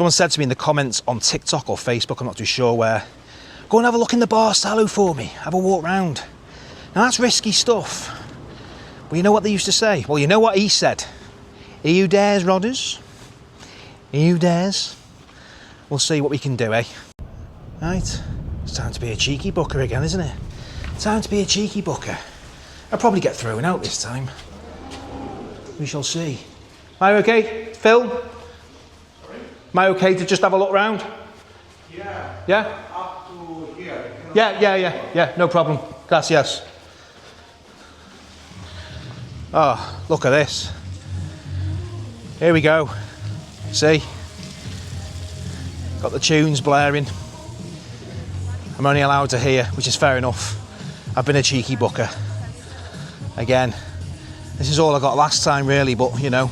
Someone said to me in the comments on TikTok or Facebook, I'm not too sure where, go and have a look in the bar salon for me, have a walk round. Now that's risky stuff. But you know what they used to say? Well, you know what he said? He who dares, Rodders. He who dares. We'll see what we can do, eh? Right, it's time to be a cheeky booker again, isn't it? Time to be a cheeky booker. I'll probably get thrown out this time. We shall see. Am I okay, Phil? Sorry? Am I okay to just have a look round? Yeah. Yeah? Up to here. Yeah, no problem. Gracias. Oh, look at this. Here we go. See? Got the tunes blaring. I'm only allowed to hear, which is fair enough. I've been a cheeky booker. Again, this is all I got last time really, but you know,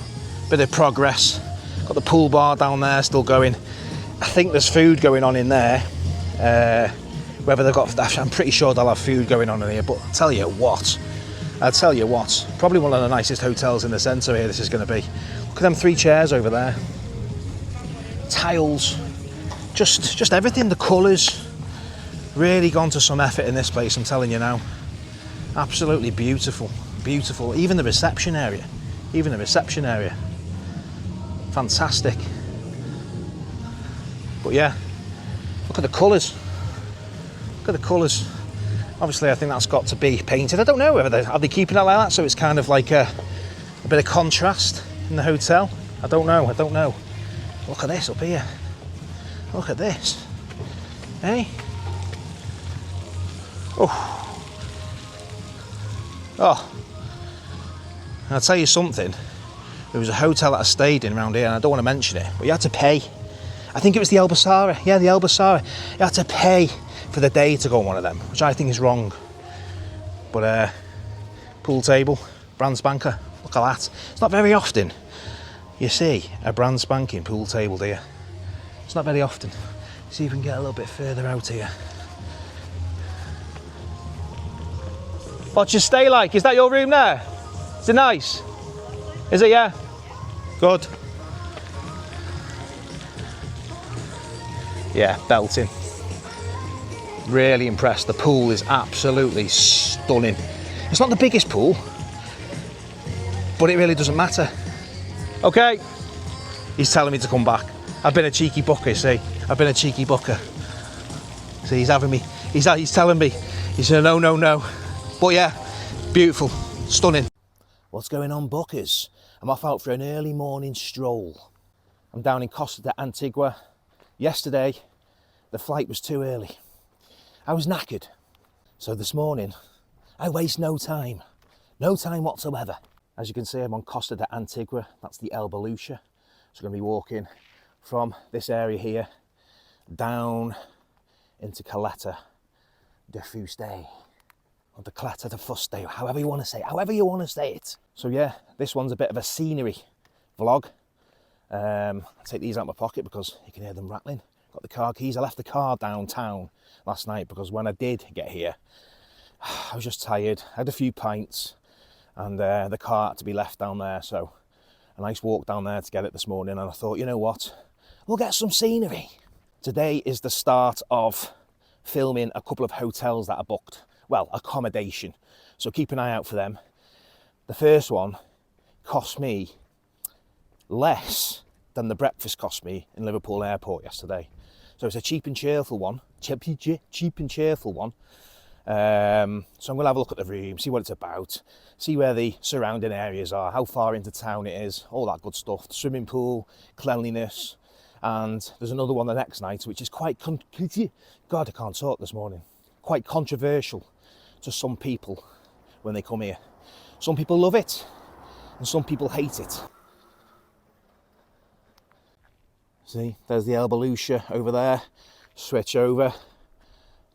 bit of progress. Got the pool bar down there still going. I think there's food going on in there. Whether they've got, I'm pretty sure they'll have food going on in here, but I'll tell you what, probably one of the nicest hotels in the centre here this is going to be. Look at them 3 chairs over there. Tiles, just everything, the colours. Really gone to some effort in this place, I'm telling you now. Absolutely beautiful, beautiful. Even the reception area, fantastic. But yeah, look at the colours. Look at the colours. Obviously, I think that's got to be painted. I don't know whether are they keeping it like that, so it's kind of like a bit of contrast in the hotel. I don't know. Look at this up here. Look at this. Hey. Oh, I'll tell you something. There was a hotel that I stayed in around here, and I don't want to mention it, but you had to pay. I think it was the El Basara. Yeah, the El Basara. You had to pay for the day to go on one of them, which I think is wrong. But pool table, brand spanker. Look at that. It's not very often you see a brand spanking pool table, do you? It's not very often. See if we can get a little bit further out here. What's your stay like? Is that your room there? Is it nice? Is it, yeah? Good. Yeah, belting. Really impressed. The pool is absolutely stunning. It's not the biggest pool, but it really doesn't matter. Okay. He's telling me to come back. I've been a cheeky booker, see? I've been a cheeky booker. See, he's having me. He's telling me. He said, no. But yeah, beautiful, stunning. What's going on, bookers? I'm off out for an early morning stroll. I'm down in Costa de Antigua. Yesterday, the flight was too early. I was knackered. So this morning, I waste no time whatsoever. As you can see, I'm on Costa de Antigua. That's the El Balucha. So I'm going to be walking from this area here down into Caleta De Fuste. Or the Caleta De Fuste, however you want to say it. So yeah, this one's a bit of a scenery vlog. I'll take these out of my pocket because you can hear them rattling. Got the car keys. I left the car downtown last night because when I did get here, I was just tired. I had a few pints and the car had to be left down there. So a nice walk down there to get it this morning. And I thought, you know what? We'll get some scenery. Today is the start of filming a couple of hotels that are booked. Well, accommodation. So keep an eye out for them. The first one cost me less than the breakfast cost me in Liverpool Airport yesterday. So it's a cheap and cheerful one. Cheap and cheerful one. So I'm going to have a look at the room, see what it's about, see where the surrounding areas are, how far into town it is, all that good stuff. The swimming pool, cleanliness. And there's another one the next night, which is quite, God, I can't talk this morning. Quite controversial to some people when they come here. Some people love it and some people hate it. See, there's the El Balucha over there. Switch over.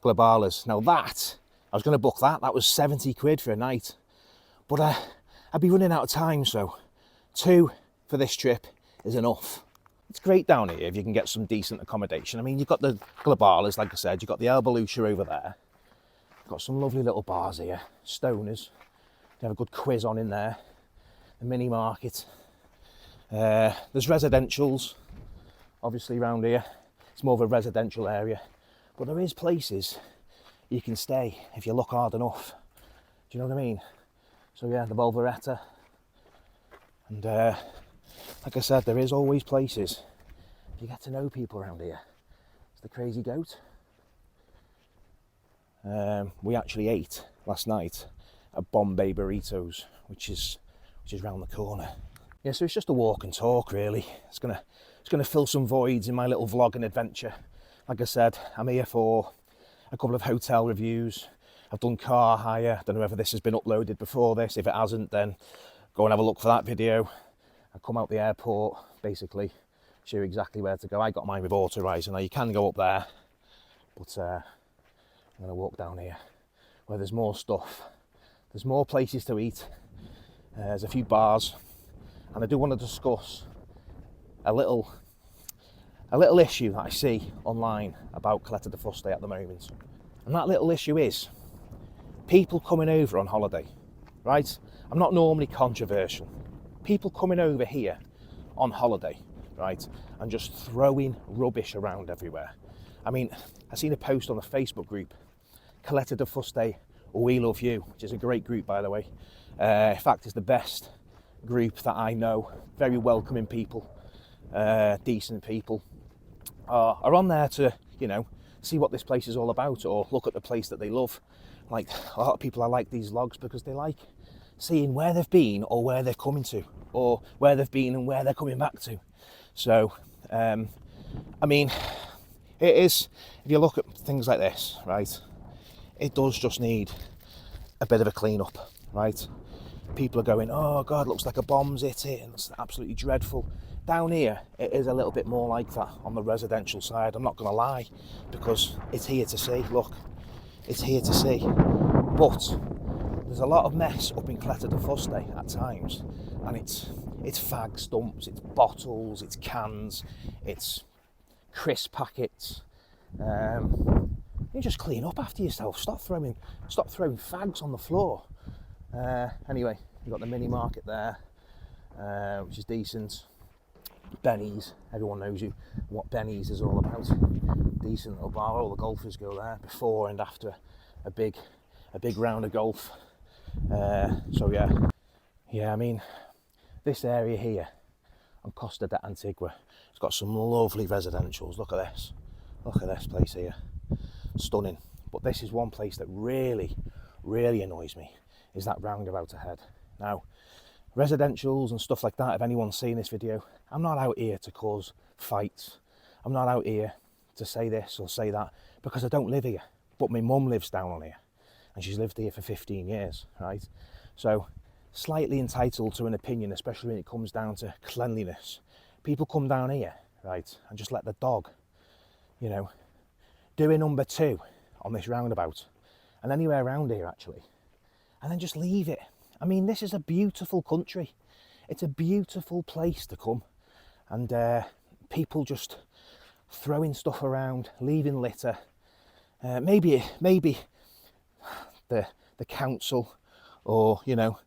Globalas. Now that, I was going to book that. That was 70 quid for a night. But I'd be running out of time, so 2 for this trip is enough. It's great down here if you can get some decent accommodation. I mean, you've got the Globalas, like I said. You've got the El Balucha over there. Got some lovely little bars here, stoners. They have a good quiz on in there. A mini market. There's residentials. Obviously around here, it's more of a residential area, but there is places you can stay if you look hard enough. Do you know what I mean? So yeah, the Volveretta, and like I said, there is always places. You get to know people around here. It's the Crazy Goat. We actually ate last night at Bombay Burritos, which is round the corner. Yeah, so it's just a walk and talk really. It's gonna fill some voids in my little vlogging adventure. Like I said, I'm here for a couple of hotel reviews. I've done car hire. Don't know whether this has been uploaded before this. If it hasn't, then go and have a look for that video. I come out the airport, basically show you exactly where to go. I got mine with auto-riser. Now you can go up there, but I'm gonna walk down here where there's more stuff. There's more places to eat. There's a few bars, and I do want to discuss a little issue that I see online about Caleta De Fuste at the moment. And that little issue is people coming over on holiday, right? I'm not normally controversial. People coming over here on holiday, right, and just throwing rubbish around everywhere. I mean, I seen a post on the Facebook group, Caleta De Fuste, We Love You, which is a great group, by the way. In fact, it's the best group that I know. Very welcoming people, decent people. Are on there to, you know, see what this place is all about, or look at the place that they love. Like, a lot of people are like these vlogs because they like seeing where they've been or where they're coming to, or where they've been and where they're coming back to. So, I mean, it is, if you look at things like this, right, it does just need a bit of a clean up, right? People are going, oh God, looks like a bomb's hit it, and it's absolutely dreadful. Down here, it is a little bit more like that on the residential side, I'm not going to lie, because it's here to see, look, it's here to see. But there's a lot of mess up in Caleta De Fuste at times, and it's fag stumps, it's bottles, it's cans, it's crisp packets. You just clean up after yourself. Stop throwing fags on the floor. Anyway, you've got the mini market there, which is decent. Benny's, everyone knows what Benny's is all about. Decent little bar, all the golfers go there before and after a big round of golf. So yeah, I mean, this area here on Costa de Antigua, it's got some lovely residentials. Look at this place here, stunning. But this is one place that really annoys me, is that roundabout ahead. Now, residentials and stuff like that, if anyone's seen this video, I'm not out here to cause fights. I'm not out here to say this or say that, because I don't live here. But my mum lives down on here, and she's lived here for 15 years, right? So, slightly entitled to an opinion, especially when it comes down to cleanliness. People come down here, right, and just let the dog, you know, do a number 2 on this roundabout, and anywhere around here actually, and then just leave it. I mean, this is a beautiful country. It's a beautiful place to come, and people just throwing stuff around, leaving litter. Maybe the council, or you know,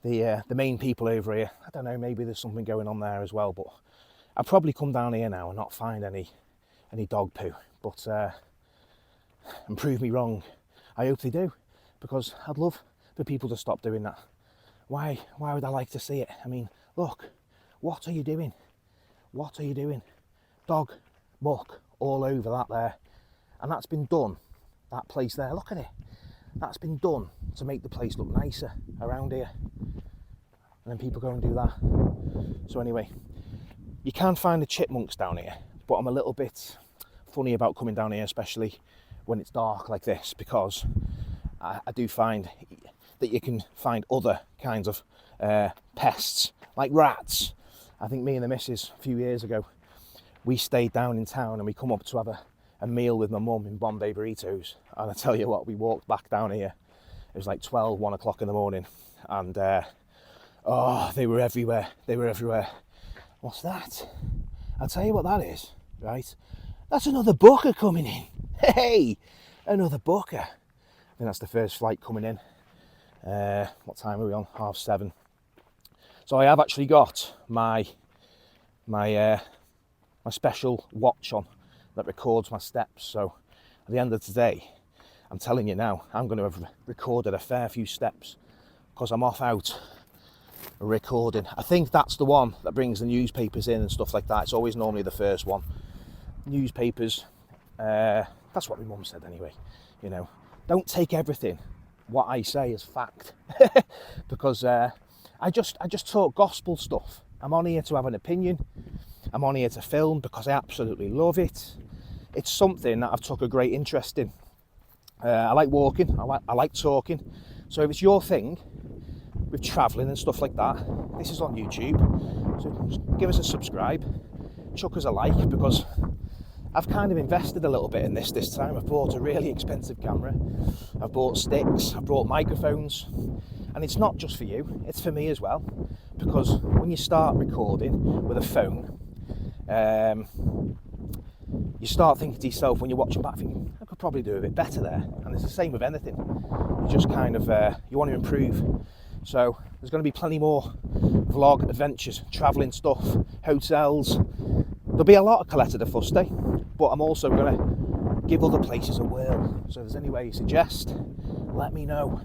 the main people over here. I don't know. Maybe there's something going on there as well. But I'd probably come down here now and not find any dog poo. But and prove me wrong. I hope they do, because I'd love for people to stop doing that. Why would I like to see it? I mean, look, what are you doing? What are you doing? Dog muck all over that there. And that's been done, that place there, look at it. That's been done to make the place look nicer around here. And then people go and do that. So anyway, you can find the chipmunks down here, but I'm a little bit funny about coming down here, especially when it's dark like this, because I do find that you can find other kinds of pests, like rats. I think me and the missus, a few years ago, we stayed down in town and we come up to have a meal with my mum in Bombay Burritos. And I tell you what, we walked back down here. It was like 1 o'clock in the morning. And, they were everywhere. They were everywhere. What's that? I'll tell you what that is, right? That's another booker coming in. Hey, another booker. I think that's the first flight coming in. What time are we on? 7:30. So I have actually got my my special watch on that records my steps. So at the end of today, I'm telling you now, I'm going to have recorded a fair few steps because I'm off out recording. I think that's the one that brings the newspapers in and stuff like that. It's always normally the first one. Newspapers, that's what my mum said anyway. You know, don't take everything what I say as fact because I just talk gospel stuff. I'm on here to have an opinion. I'm on here to film because I absolutely love it. It's something that I've took a great interest in. I like walking, I like talking. So if it's your thing with travelling and stuff like that, this is on YouTube. So just give us a subscribe, chuck us a like, because I've kind of invested a little bit in this time. I've bought a really expensive camera, I've bought sticks, I've bought microphones, and it's not just for you, it's for me as well. Because when you start recording with a phone, you start thinking to yourself when you're watching back, thinking, I could probably do a bit better there. And it's the same with anything. You just kind of, you want to improve. So there's going to be plenty more vlog adventures, travelling stuff, hotels. There'll be a lot of Caleta De Fuste, but I'm also going to give other places a whirl. So if there's any way you suggest, let me know.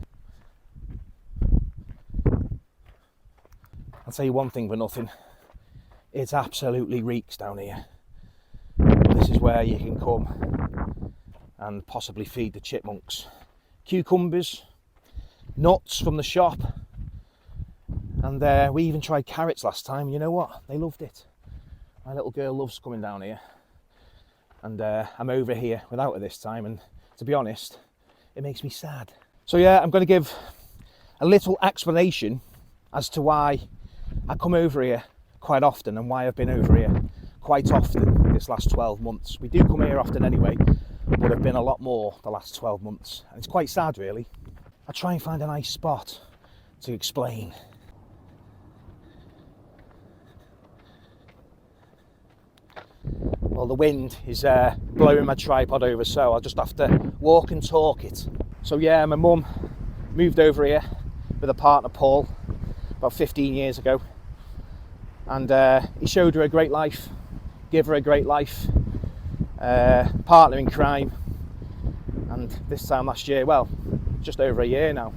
I'll tell you one thing for nothing. It absolutely reeks down here. This is where you can come and possibly feed the chipmunks. Cucumbers, nuts from the shop, and we even tried carrots last time. You know what? They loved it. My little girl loves coming down here, and I'm over here without her this time, and to be honest, it makes me sad. So yeah, I'm going to give a little explanation as to why I come over here quite often and why I've been over here quite often this last 12 months. We do come here often anyway, but have been a lot more the last 12 months. And it's quite sad really. I try and find a nice spot to explain. Well, the wind is blowing my tripod over, so I'll just have to walk and talk it. So yeah, my mum moved over here with a partner, Paul, about 15 years ago. And he showed her a great life, give her a great life, partner in crime. And this time last year, well, just over a year now,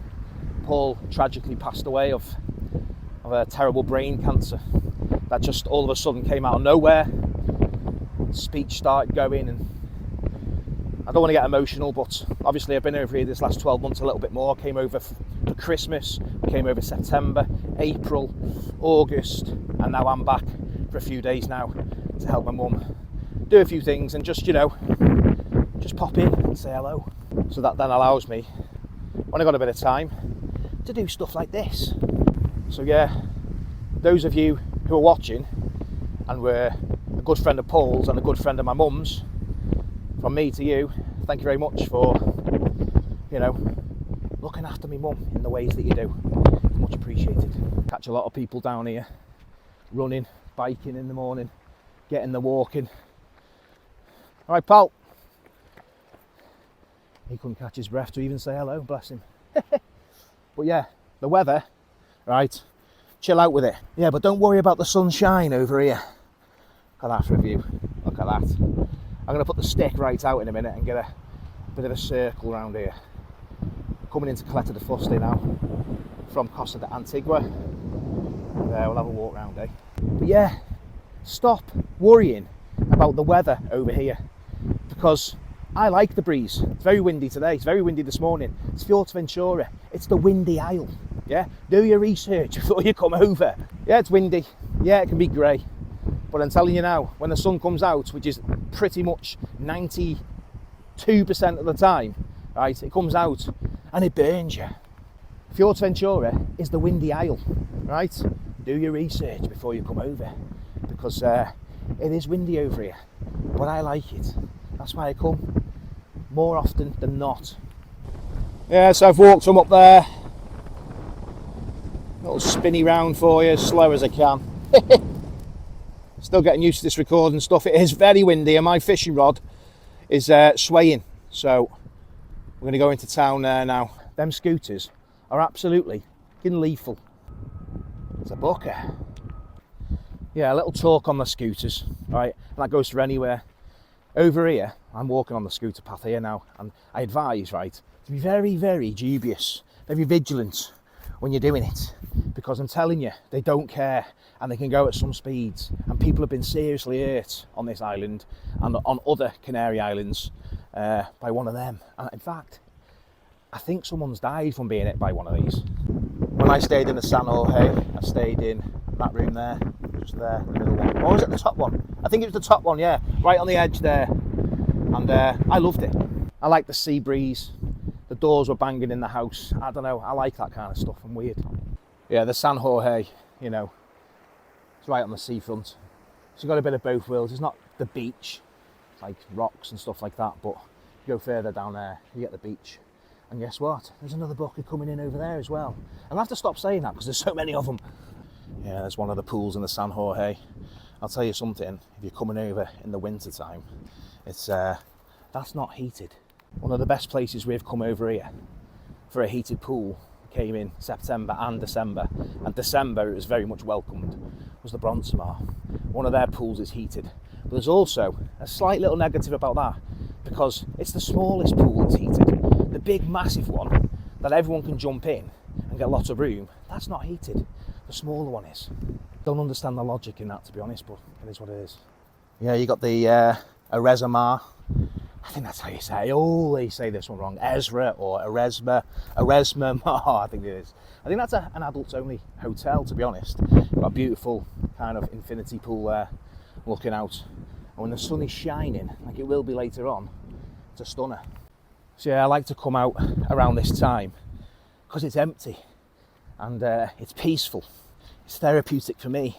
Paul tragically passed away of a terrible brain cancer that just all of a sudden came out of nowhere. Speech started going, and I don't want to get emotional, but obviously I've been over here this last 12 months a little bit more. Came over for Christmas, came over September, April, August, and now I'm back for a few days now to help my mum do a few things and just, you know, just pop in and say hello. So that then allows me, when I got a bit of time, to do stuff like this. So yeah, those of you who are watching and were a good friend of Paul's and a good friend of my mum's, from me to you, thank you very much for, you know, looking after me mum in the ways that you do. Much appreciated. Catch a lot of people down here running, biking in the morning, getting the walking. All right, pal. He couldn't catch his breath to even say hello, bless him. But yeah, the weather, right, chill out with it. Yeah, but don't worry about the sunshine over here. Look at that review, look at that. I'm going to put the stick right out in a minute and get a bit of a circle around here. Coming into Caleta De Fuste now from Costa de Antigua. We'll have a walk round, eh? But yeah, stop worrying about the weather over here, because I like the breeze. It's very windy today, it's very windy this morning. It's Fuerteventura, it's the windy isle, yeah? Do your research before you come over. Yeah, it's windy, yeah, it can be grey, but I'm telling you now, when the sun comes out, which is pretty much 92% of the time, right, it comes out and it burns you. Fuerteventura is the windy isle, right? Do your research before you come over, because it is windy over here, but I like it. That's why I come more often than not. Yeah, so I've walked from up there. Little spinny round for you, as slow as I can. Still getting used to this recording stuff. It is very windy and my fishing rod is swaying. So we're going to go into town there now. Them scooters are absolutely fucking lethal. It's a booker. Yeah, a little talk on the scooters, right? And that goes for anywhere. Over here, I'm walking on the scooter path here now, and I advise, right, to be very, very dubious, very vigilant when you're doing it, because I'm telling you, they don't care, and they can go at some speeds, and people have been seriously hurt on this island and on other Canary Islands by one of them. And in fact, I think someone's died from being hit by one of these. When I stayed in the San Jorge, I stayed in that room there, just there, the middle one. Or was it the top one? I think it was the top one, yeah, right on the edge there. And I loved it. I like the sea breeze. The doors were banging in the house. I don't know, I like that kind of stuff. I'm weird. Yeah, the San Jorge, you know, it's right on the seafront. So you've got a bit of both worlds. It's not the beach, it's like rocks and stuff like that, but you go further down there, you get the beach. And guess what? There's another bucket coming in over there as well. I'll have to stop saying that because there's so many of them. Yeah, there's one of the pools in the San Jorge. I'll tell you something, if you're coming over in the winter time, it's that's not heated. One of the best places we've come over here for a heated pool came in September and December. And December, it was very much welcomed, was the Bronzemar. One of their pools is heated. But there's also a slight little negative about that, because it's the smallest pool that's heated. The big massive one that everyone can jump in and get lots of room, that's not heated. The smaller one is. Don't understand the logic in that, to be honest, but it is what it is. Yeah, you got the Erezma. I think that's how you say it. I always say this one wrong. Ezra or Erezma. I think it is. I think that's an adults only hotel, to be honest. Got a beautiful kind of infinity pool there looking out. And when the sun is shining, like it will be later on, it's a stunner. So yeah, I like to come out around this time because it's empty and it's peaceful. It's therapeutic for me.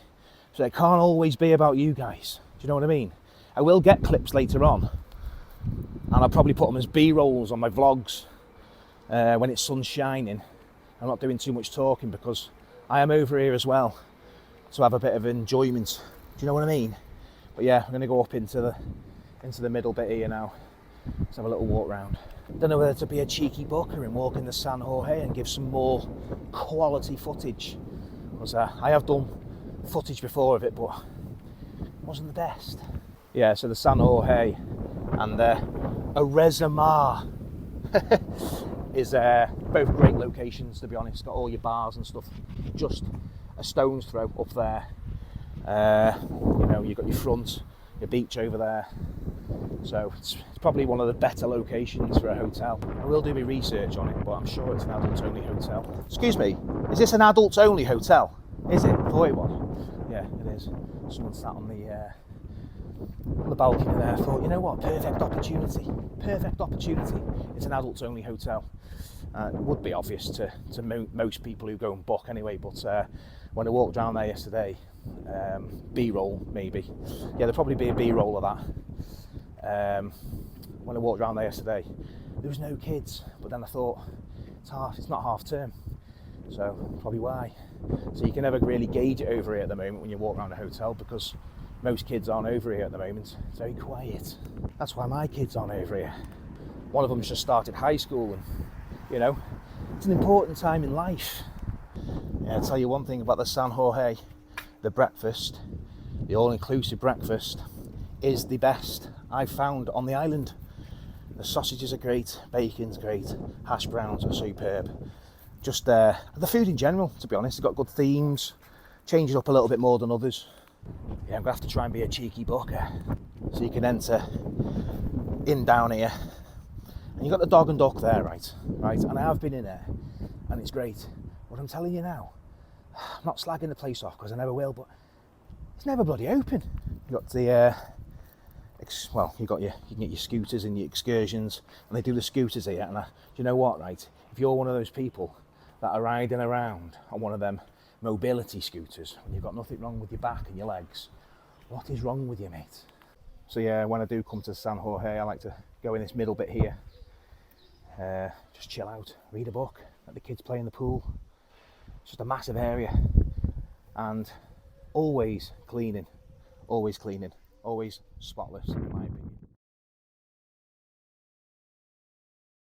So it can't always be about you guys. Do you know what I mean? I will get clips later on, and I'll probably put them as B-rolls on my vlogs when it's sun shining. I'm not doing too much talking because I am over here as well to have a bit of enjoyment. Do you know what I mean? But yeah, I'm going to go up into the middle bit here now. Let's have a little walk round. Don't know whether to be a cheeky bucker and walk in the San Jorge and give some more quality footage. Because I have done footage before of it, but it wasn't the best. Yeah, so the San Jorge and the Erezma is both great locations, to be honest. Got all your bars and stuff just a stone's throw up there. You know, you've got your front, your beach over there. So it's probably one of the better locations for a hotel. I will do my research on it, but I'm sure it's an adults only hotel. Excuse me, is this an adults only hotel? Is it? I thought it was. Yeah, it is. Someone sat on the balcony there. I thought, you know what, perfect opportunity. Perfect opportunity. It's an adults only hotel. It would be obvious to most people who go and book anyway, but when I walked around there yesterday, B-roll maybe. Yeah, there'll probably be a B-roll of that. When I walked around there yesterday, there was no kids, but then I thought it's not half term, so probably why. So you can never really gauge it over here at the moment when you walk around a hotel, because most kids aren't over here at the moment. It's very quiet. That's why my kids aren't over here. One of them's just started high school, and you know, it's an important time in life. Yeah, I'll tell you one thing about the San Jorge, the breakfast, the all-inclusive breakfast is the best I've found on the island. The sausages are great, bacon's great, hash browns are superb. Just the food in general, to be honest, they've got good themes, change it up a little bit more than others. Yeah, I'm gonna have to try and be a cheeky bucker. So you can enter in down here, and you've got the dog and duck there, right? And I have been in there, and it's great. What I'm telling you now, I'm not slagging the place off because I never will, but it's never bloody open. You've got the you can get your scooters and your excursions, and they do the scooters here. And do you know what, right? If you're one of those people that are riding around on one of them mobility scooters when you've got nothing wrong with your back and your legs, what is wrong with you, mate? So yeah, when I do come to San Jorge, I like to go in this middle bit here, just chill out, read a book, let the kids play in the pool. It's just a massive area, and always cleaning, always spotless in my opinion.